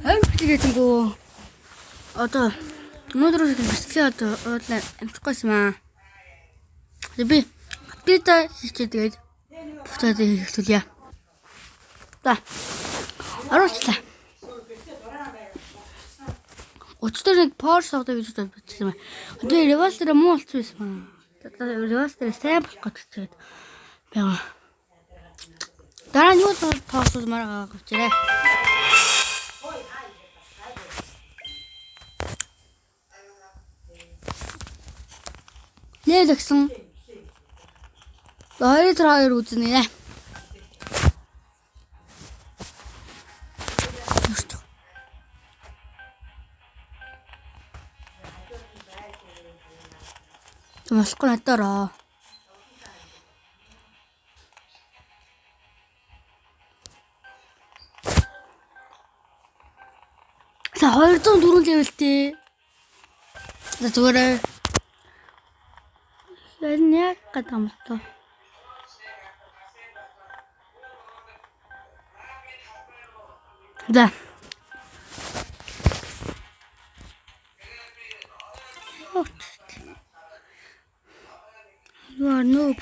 Хайрцаггүй одоо өнөөдөр бичлээ одоо уудлаа амжихгүйсэн маа. Би апдейт хийчихээд бүгдээ хийхтүүлье. За. Оруулчлаа. Өчтөр нэг Porsche авдаг гэж бодсон юм. Одоо револвер муу болчихсон юм аа. Одоо револвер сайн болох гэж байгаа. Дараа нь юу Porsche маргаа авчирээ. Нэ тэгсэн. Хоёр үзнэ. Болохгүй надаараа. За 204 левелтэй. За зүгээр. Яг гадам то. Да. You are noob.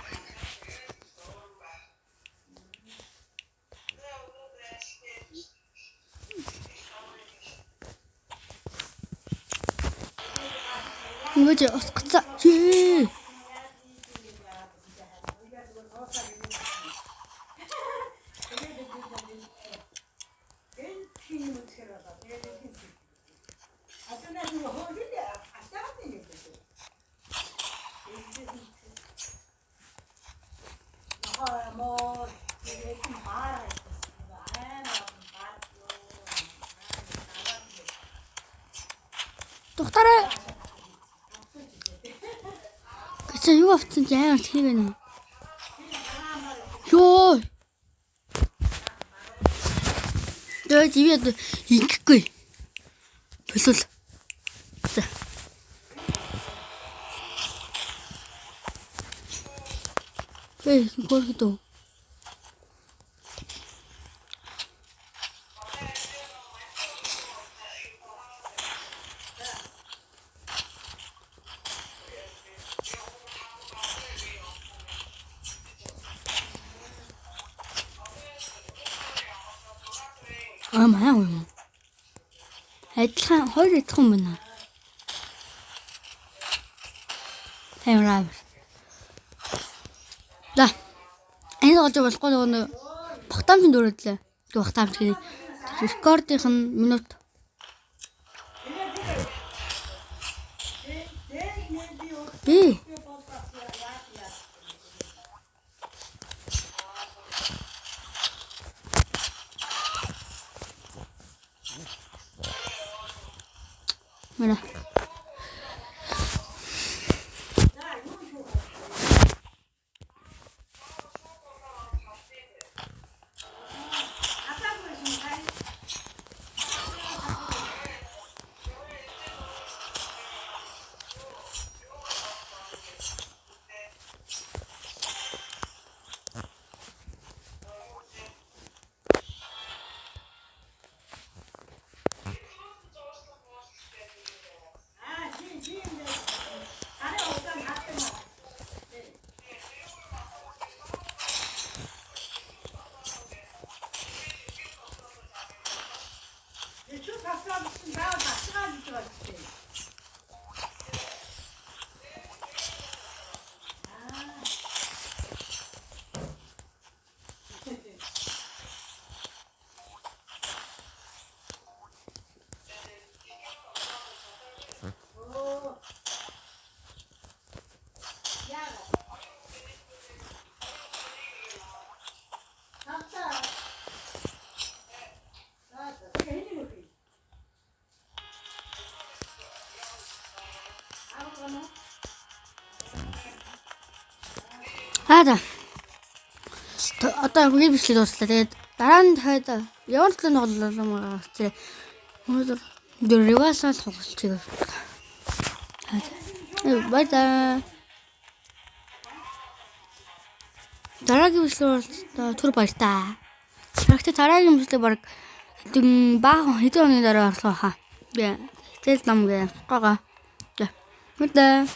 뭐지? 어스쿠차. 예. Тухтараа. Гэвч юу авчихсан чи амар тхийг байна. Йоо. Дөө живэд ингэхгүй. Төлөв. За. Эй, гөргөдөө. Маа юм. Адилхан хоёр идэх юм байна. Хайраа. Да. Энэ болж болохгүй нөгөө багтаамжинд дөрөвдлээ. Тэг багтаамж гэдэг. Рекордын минут. Би Mana? Ада. Одоо үгүй бичлээ дуслаа. Тэгээд дараа нь дахиад явуултлын тоглолоо маа чи. Өнөөдөр ревасал тоглолцгийг. Баярлалаа. Дараагийн бичлэг түр баяртай. Гэхдээ дараагийн бичлэг баг хэдэн хоногийн дараа орлоо хаа. Би тэл нам гээ. Гага. За. Баярлалаа.